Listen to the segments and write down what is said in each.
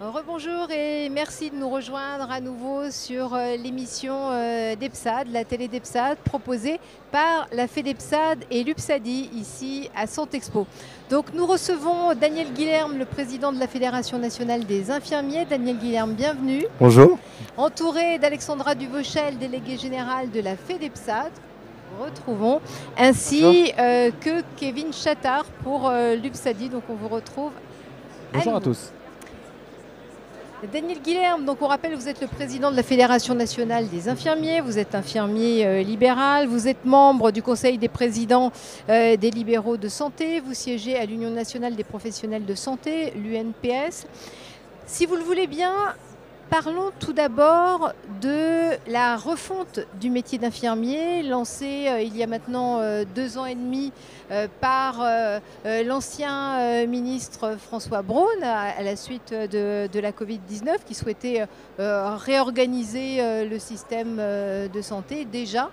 Rebonjour et merci de nous rejoindre à nouveau sur l'émission d'EPSAD, la télé d'EPSAD, proposée par la FEDEPSAD et l'UPSADI ici à Santexpo. Donc nous recevons Daniel Guilherme, le président de la Fédération nationale des infirmiers. Daniel Guilherme, bienvenue. Bonjour. Entouré d'Alexandra Duvauchel, déléguée générale de la FEDEPSAD, retrouvons, ainsi que Kevin Chattard pour l'UPSADI. Donc on vous retrouve. Bonjour à tous. Daniel Guilherme, donc on rappelle, vous êtes le président de la Fédération nationale des infirmiers, vous êtes infirmier libéral, vous êtes membre du Conseil des présidents des libéraux de santé, vous siégez à l'Union nationale des professionnels de santé, l'UNPS. Si vous le voulez bien, parlons tout d'abord de la refonte du métier d'infirmier, lancée il y a maintenant 2 ans et demi par l'ancien ministre François Braun à la suite de la Covid-19 qui souhaitait réorganiser le système de santé déjà.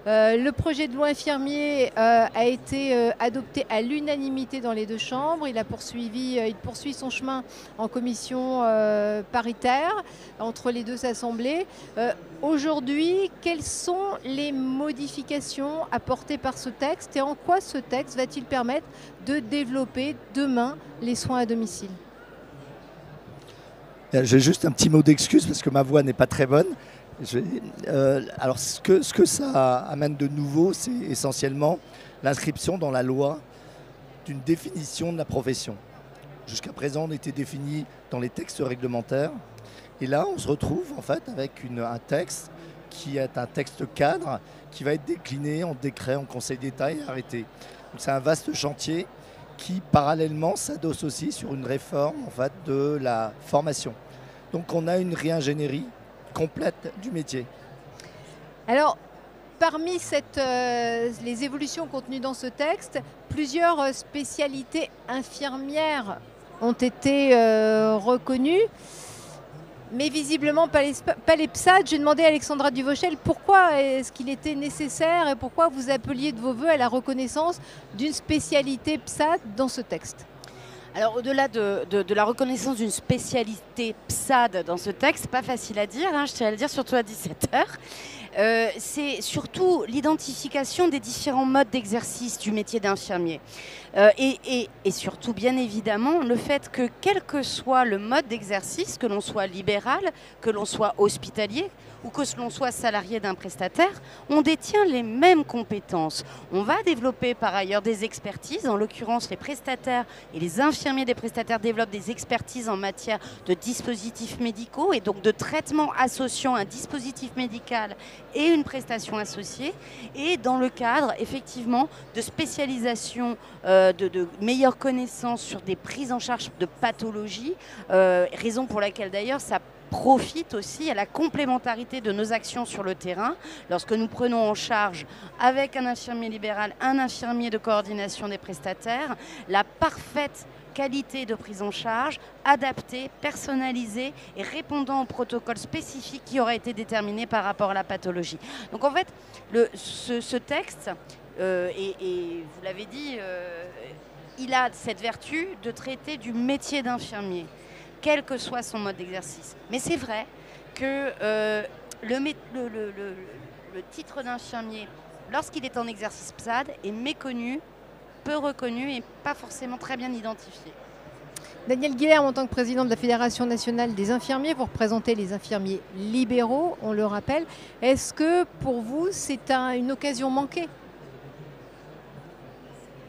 Le projet de loi infirmier a été adopté à l'unanimité dans les 2 chambres. Il poursuit son chemin en commission paritaire entre les 2 assemblées. Aujourd'hui, quelles sont les modifications apportées par ce texte et en quoi ce texte va-t-il permettre de développer demain les soins à domicile ? J'ai juste un petit mot d'excuse parce que ma voix n'est pas très bonne. Alors ce que ça amène de nouveau, c'est essentiellement l'inscription dans la loi d'une définition de la profession. Jusqu'à présent, on était défini dans les textes réglementaires. Et là, on se retrouve en fait avec un texte qui est un texte cadre qui va être décliné en décret, en Conseil d'État et arrêté. Donc c'est un vaste chantier qui, parallèlement, s'adosse aussi sur une réforme en fait, de la formation. Donc on a une réingénierie complète du métier. Alors, parmi les évolutions contenues dans ce texte, plusieurs spécialités infirmières ont été reconnues, mais visiblement pas l'EPSAD. J'ai demandé à Alexandra Duvauchel pourquoi est-ce qu'il était nécessaire et pourquoi vous appeliez de vos voeux à la reconnaissance d'une spécialité PSAD dans ce texte. Alors au-delà de la reconnaissance d'une spécialité PSAD dans ce texte, pas facile à dire, je tiens à le dire, surtout à 17h, c'est surtout l'identification des différents modes d'exercice du métier d'infirmier. Et surtout, bien évidemment, le fait que quel que soit le mode d'exercice, que l'on soit libéral, que l'on soit hospitalier ou que l'on soit salarié d'un prestataire, on détient les mêmes compétences. On va développer par ailleurs des expertises, en l'occurrence les prestataires et les infirmiers des prestataires développent des expertises en matière de dispositifs médicaux et donc de traitement associant un dispositif médical et une prestation associée, et dans le cadre effectivement de spécialisation, de meilleures connaissances sur des prises en charge de pathologies, raison pour laquelle d'ailleurs ça profite aussi à la complémentarité de nos actions sur le terrain. Lorsque nous prenons en charge avec un infirmier libéral, un infirmier de coordination des prestataires, la parfaite qualité de prise en charge, adaptée, personnalisée et répondant au protocole spécifique qui aura été déterminé par rapport à la pathologie. Donc en fait, ce texte, et vous l'avez dit, il a cette vertu de traiter du métier d'infirmier, quel que soit son mode d'exercice. Mais c'est vrai que le titre d'infirmier, lorsqu'il est en exercice PSAD, est méconnu, peu reconnu et pas forcément très bien identifié. Daniel Guilherme, en tant que président de la Fédération nationale des infirmiers, vous représentez les infirmiers libéraux, on le rappelle. Est-ce que pour vous, c'est une occasion manquée ?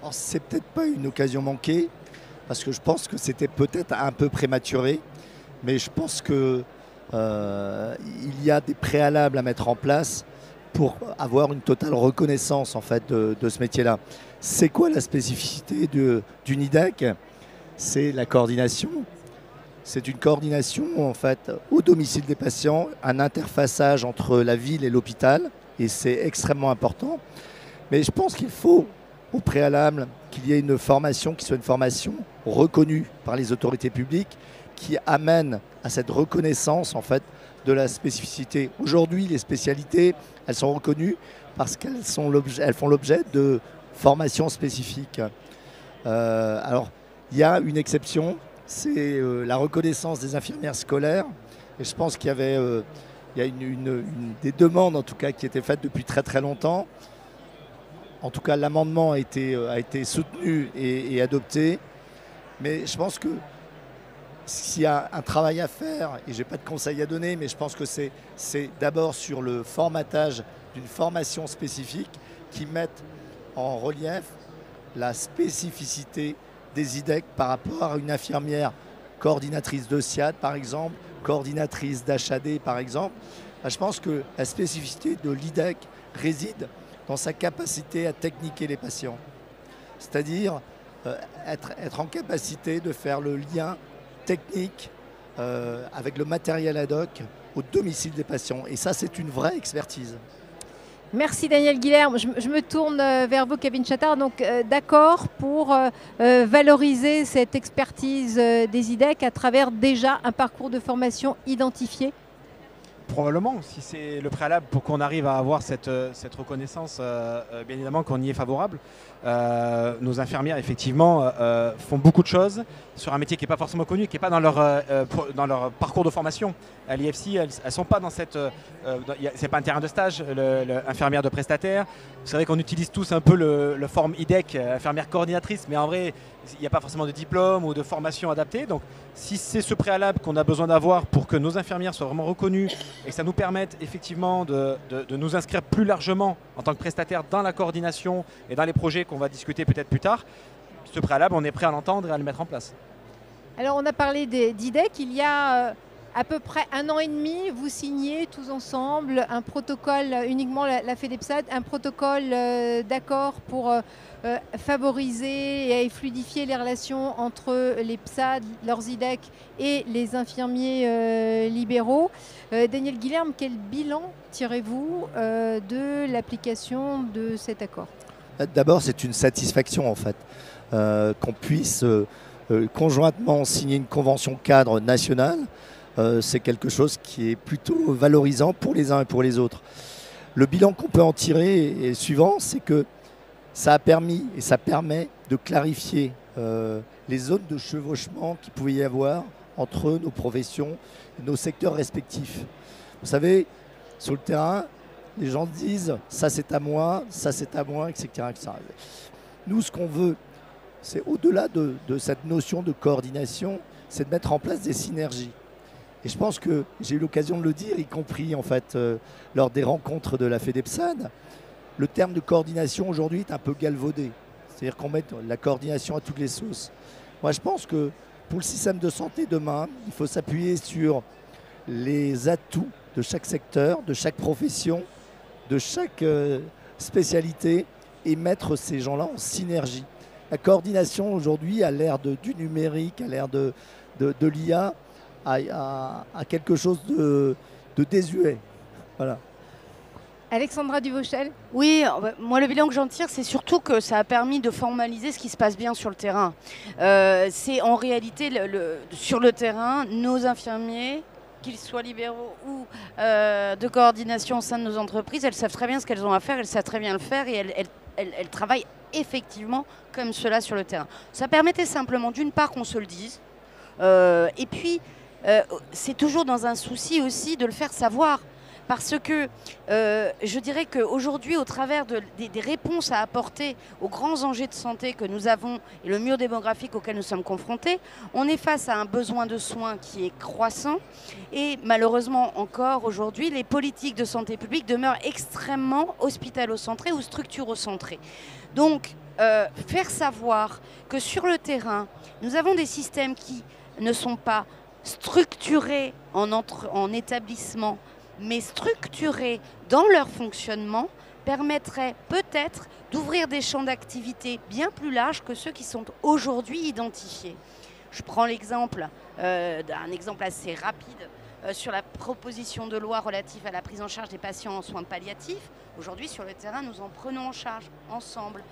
Alors, c'est peut-être pas une occasion manquée, parce que je pense que c'était peut-être un peu prématuré, mais je pense qu'il y a des préalables à mettre en place pour avoir une totale reconnaissance en fait, de ce métier-là. C'est quoi la spécificité du NIDAC ? C'est la coordination. C'est une coordination en fait, au domicile des patients, un interfaçage entre la ville et l'hôpital, et c'est extrêmement important. Mais je pense qu'il faut, au préalable, qu'il y ait une formation qui soit une formation reconnue par les autorités publiques, qui amène à cette reconnaissance en fait, de la spécificité. Aujourd'hui, les spécialités, elles sont reconnues parce qu'elles font l'objet de formations spécifiques. Alors, il y a une exception c'est la reconnaissance des infirmières scolaires. Et je pense qu'il y avait il y a des demandes en tout cas qui étaient faites depuis très très longtemps. En tout cas, l'amendement a été soutenu et adopté. Mais je pense que s'il y a un travail à faire, et je n'ai pas de conseils à donner, mais je pense que c'est d'abord sur le formatage d'une formation spécifique qui mette en relief la spécificité des IDEC par rapport à une infirmière coordinatrice de SIAD, par exemple, coordinatrice d'HAD, par exemple. Je pense que la spécificité de l'IDEC réside dans sa capacité à techniquer les patients. C'est-à-dire être en capacité de faire le lien technique avec le matériel ad hoc au domicile des patients. Et ça, c'est une vraie expertise. Merci Daniel Guilherme. Je me tourne vers vous, Kevin Chattard. Donc d'accord pour valoriser cette expertise des IDEC à travers déjà un parcours de formation identifié? Probablement, si c'est le préalable pour qu'on arrive à avoir cette reconnaissance, bien évidemment qu'on y est favorable. Nos infirmières, effectivement, font beaucoup de choses sur un métier qui n'est pas forcément connu, qui n'est pas dans leur parcours de formation. À l'IFC, elles ne sont pas dans cette... c'est pas un terrain de stage, l'infirmière de prestataire. C'est vrai qu'on utilise tous un peu le forme IDEC, infirmière coordinatrice, mais en vrai, il n'y a pas forcément de diplôme ou de formation adaptée. Donc, si c'est ce préalable qu'on a besoin d'avoir pour que nos infirmières soient vraiment reconnues et que ça nous permette effectivement de nous inscrire plus largement en tant que prestataire dans la coordination et dans les projets qu'on va discuter peut-être plus tard, ce préalable, on est prêt à l'entendre et à le mettre en place. Alors, on a parlé d'IDEC. Il y a à peu près 1 an et demi, vous signez tous ensemble un protocole, uniquement la FEDEPSAD, un protocole d'accord pour favoriser et fluidifier les relations entre les PSAD, leurs IDEC et les infirmiers libéraux. Daniel Guilherme, quel bilan tirez-vous de l'application de cet accord? D'abord, c'est une satisfaction en fait, qu'on puisse conjointement signer une convention cadre nationale. C'est quelque chose qui est plutôt valorisant pour les uns et pour les autres. Le bilan qu'on peut en tirer est suivant, c'est que ça a permis et ça permet de clarifier les zones de chevauchement qu'il pouvait y avoir entre nos professions, nos secteurs respectifs. Vous savez, sur le terrain, les gens disent « ça c'est à moi, etc. etc. Nous, ce qu'on veut, c'est au-delà de cette notion de coordination, c'est de mettre en place des synergies. Et je pense que j'ai eu l'occasion de le dire, y compris en fait lors des rencontres de la FEDEPSAD, le terme de coordination aujourd'hui est un peu galvaudé. C'est-à-dire qu'on met la coordination à toutes les sauces. Moi, je pense que pour le système de santé demain, il faut s'appuyer sur les atouts de chaque secteur, de chaque profession, de chaque spécialité et mettre ces gens-là en synergie. La coordination aujourd'hui, à l'ère du numérique, à l'ère de l'IA, a quelque chose de désuet. Voilà. Alexandra Duvauchel. Oui, moi le bilan que j'en tire, c'est surtout que ça a permis de formaliser ce qui se passe bien sur le terrain. C'est en réalité, sur le terrain, nos infirmiers, qu'ils soient libéraux ou de coordination au sein de nos entreprises, elles savent très bien ce qu'elles ont à faire, elles savent très bien le faire et elles travaillent effectivement comme cela sur le terrain. Ça permettait simplement d'une part qu'on se le dise, et puis c'est toujours dans un souci aussi de le faire savoir. Parce que je dirais qu'aujourd'hui, au travers des réponses à apporter aux grands enjeux de santé que nous avons et le mur démographique auquel nous sommes confrontés, on est face à un besoin de soins qui est croissant. Et malheureusement encore aujourd'hui, les politiques de santé publique demeurent extrêmement hospitalo-centrées ou structuro-centrées. Donc, faire savoir que sur le terrain, nous avons des systèmes qui ne sont pas structurés en établissement, mais structurés dans leur fonctionnement, permettrait peut-être d'ouvrir des champs d'activité bien plus larges que ceux qui sont aujourd'hui identifiés. Je prends l'exemple, un exemple assez rapide, sur la proposition de loi relative à la prise en charge des patients en soins palliatifs. Aujourd'hui, sur le terrain, nous en prenons en charge ensemble.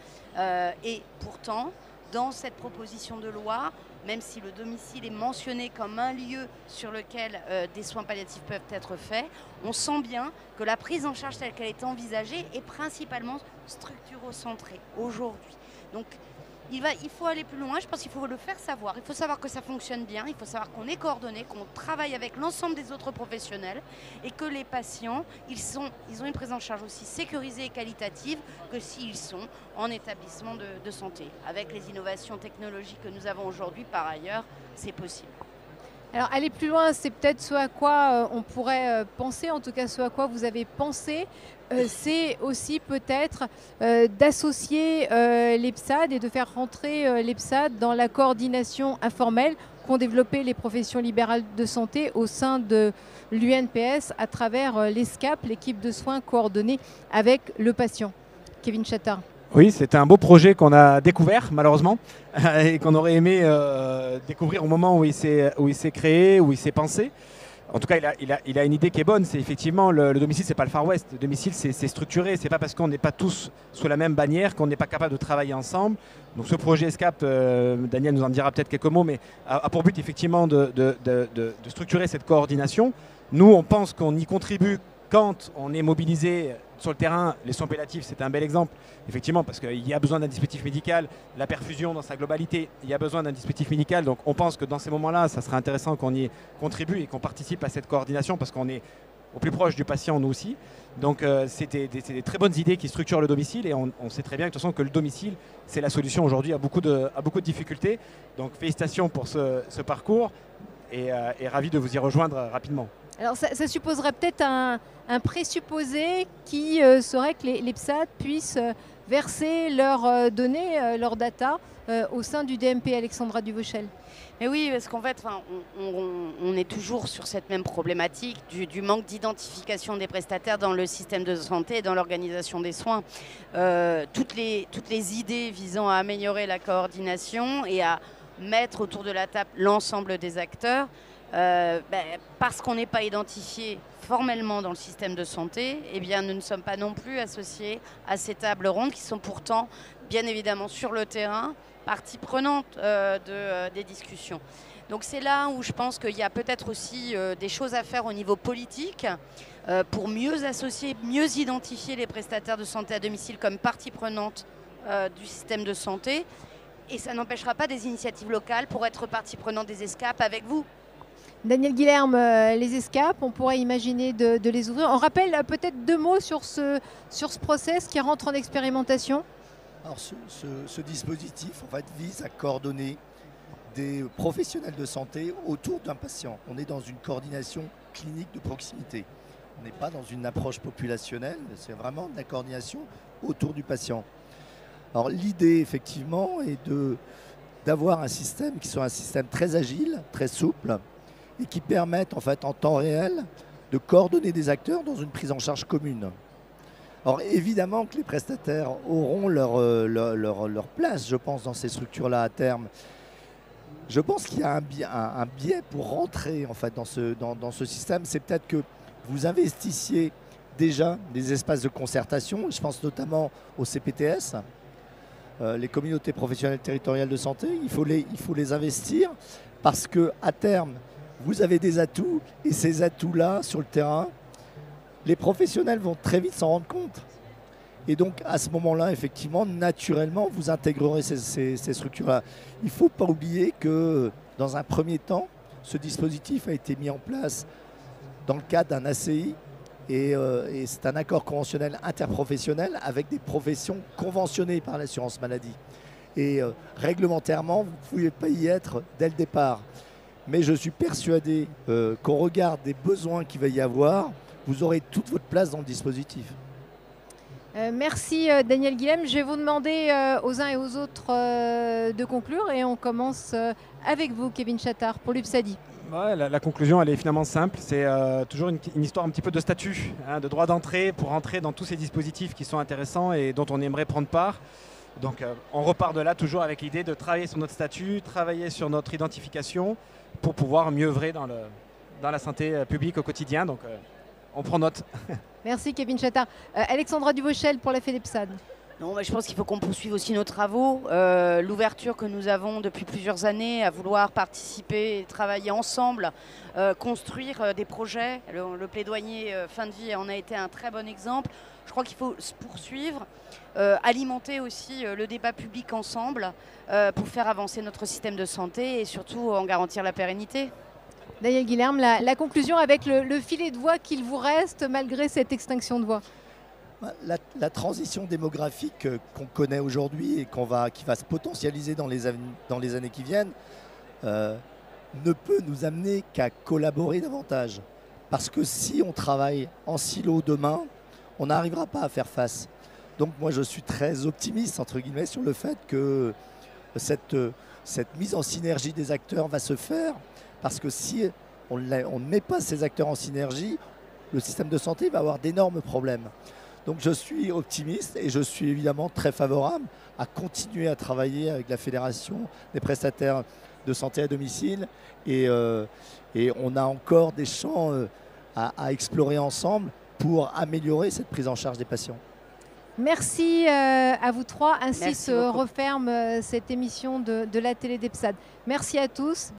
Et pourtant, dans cette proposition de loi, même si le domicile est mentionné comme un lieu sur lequel des soins palliatifs peuvent être faits, on sent bien que la prise en charge telle qu'elle est envisagée est principalement structuro-centrée aujourd'hui. Donc il faut aller plus loin, je pense qu'il faut le faire savoir. Il faut savoir que ça fonctionne bien, il faut savoir qu'on est coordonné, qu'on travaille avec l'ensemble des autres professionnels et que les patients, ils ont une prise en charge aussi sécurisée et qualitative que s'ils sont en établissement de santé. Avec les innovations technologiques que nous avons aujourd'hui, par ailleurs, c'est possible. Alors aller plus loin, c'est peut-être ce à quoi on pourrait penser, en tout cas ce à quoi vous avez pensé, c'est aussi peut-être d'associer l'EPSAD et de faire rentrer l'EPSAD dans la coordination informelle qu'ont développé les professions libérales de santé au sein de l'UNPS à travers l'ESCAP, l'équipe de soins coordonnée avec le patient. Kevin Chattard. Oui, c'était un beau projet qu'on a découvert malheureusement et qu'on aurait aimé découvrir au moment où il s'est créé, où il s'est pensé. En tout cas, il a une idée qui est bonne. C'est effectivement le domicile, c'est pas le Far West. Le domicile, c'est structuré. C'est pas parce qu'on n'est pas tous sous la même bannière qu'on n'est pas capable de travailler ensemble. Donc ce projet ESCAP, Daniel nous en dira peut-être quelques mots, mais a pour but effectivement de structurer cette coordination. Nous, on pense qu'on y contribue quand on est mobilisé sur le terrain. Les soins palliatifs, c'est un bel exemple, effectivement, parce qu'il y a besoin d'un dispositif médical, la perfusion dans sa globalité, il y a besoin d'un dispositif médical. Donc on pense que dans ces moments-là, ça serait intéressant qu'on y contribue et qu'on participe à cette coordination parce qu'on est au plus proche du patient, nous aussi. Donc c'est des très bonnes idées qui structurent le domicile et on sait très bien de toute façon que le domicile, c'est la solution aujourd'hui à beaucoup de difficultés. Donc félicitations pour ce parcours et ravi de vous y rejoindre rapidement. Alors ça supposerait peut-être un présupposé qui serait que les PSAD puissent verser leurs données, leurs data au sein du DMP. Alexandra Duvauchel. Mais oui, parce qu'en fait, on est toujours sur cette même problématique du manque d'identification des prestataires dans le système de santé et dans l'organisation des soins. Toutes les idées visant à améliorer la coordination et à mettre autour de la table l'ensemble des acteurs, parce qu'on n'est pas identifié formellement dans le système de santé, eh bien, nous ne sommes pas non plus associés à ces tables rondes qui sont pourtant, bien évidemment, sur le terrain, partie prenante des discussions. Donc c'est là où je pense qu'il y a peut-être aussi des choses à faire au niveau politique pour mieux associer, mieux identifier les prestataires de santé à domicile comme partie prenante du système de santé. Et ça n'empêchera pas des initiatives locales pour être partie prenante des ESCAP avec vous. Daniel Guilherme, les ESCAP, on pourrait imaginer de les ouvrir. On rappelle peut-être 2 mots sur ce process qui rentre en expérimentation. Alors ce dispositif en fait, vise à coordonner des professionnels de santé autour d'un patient. On est dans une coordination clinique de proximité. On n'est pas dans une approche populationnelle, c'est vraiment de la coordination autour du patient. Alors l'idée effectivement est d'avoir un système qui soit un système très agile, très souple et qui permette en fait en temps réel de coordonner des acteurs dans une prise en charge commune. Alors évidemment que les prestataires auront leur place, je pense, dans ces structures-là à terme. Je pense qu'il y a un biais pour rentrer en fait, dans ce système. C'est peut-être que vous investissiez déjà des espaces de concertation. Je pense notamment au CPTS, les communautés professionnelles territoriales de santé. Il faut les investir parce qu'à terme, vous avez des atouts et ces atouts-là sur le terrain, les professionnels vont très vite s'en rendre compte. Et donc, à ce moment-là, effectivement, naturellement, vous intégrerez ces structures-là. Il ne faut pas oublier que, dans un premier temps, ce dispositif a été mis en place dans le cadre d'un ACI et c'est un accord conventionnel interprofessionnel avec des professions conventionnées par l'assurance maladie. Et réglementairement, vous ne pouvez pas y être dès le départ. Mais je suis persuadé qu'au regard des besoins qu'il va y avoir, vous aurez toute votre place dans le dispositif. Merci Daniel Guilhem. Je vais vous demander aux uns et aux autres de conclure et on commence avec vous, Kevin Chattard, pour l'UPSADI. Ouais, la conclusion, elle est finalement simple. C'est toujours une histoire un petit peu de statut, de droit d'entrée pour entrer dans tous ces dispositifs qui sont intéressants et dont on aimerait prendre part. Donc on repart de là toujours avec l'idée de travailler sur notre statut, travailler sur notre identification pour pouvoir mieux œuvrer dans la santé publique au quotidien. Donc on prend note. Merci Kevin Chattard. Alexandra Duvauchel pour la FEDEPSAD. Non, mais je pense qu'il faut qu'on poursuive aussi nos travaux. L'ouverture que nous avons depuis plusieurs années à vouloir participer et travailler ensemble, construire des projets. Le plaidoyer fin de vie en a été un très bon exemple. Je crois qu'il faut se poursuivre, alimenter aussi le débat public ensemble pour faire avancer notre système de santé et surtout en garantir la pérennité. Daniel Guilherme, la conclusion avec le filet de voix qu'il vous reste malgré cette extinction de voix. La transition démographique qu'on connaît aujourd'hui et qui va se potentialiser dans les années qui viennent ne peut nous amener qu'à collaborer davantage. Parce que si on travaille en silo demain, on n'arrivera pas à faire face. Donc moi je suis très optimiste entre guillemets sur le fait que cette mise en synergie des acteurs va se faire. Parce que si on ne met pas ces acteurs en synergie, le système de santé va avoir d'énormes problèmes. Donc je suis optimiste et je suis évidemment très favorable à continuer à travailler avec la Fédération des prestataires de santé à domicile. Et on a encore des champs à explorer ensemble pour améliorer cette prise en charge des patients. Merci à vous trois. Ainsi Merci se beaucoup. referme cette émission de la télé d'EPSAD. Merci à tous.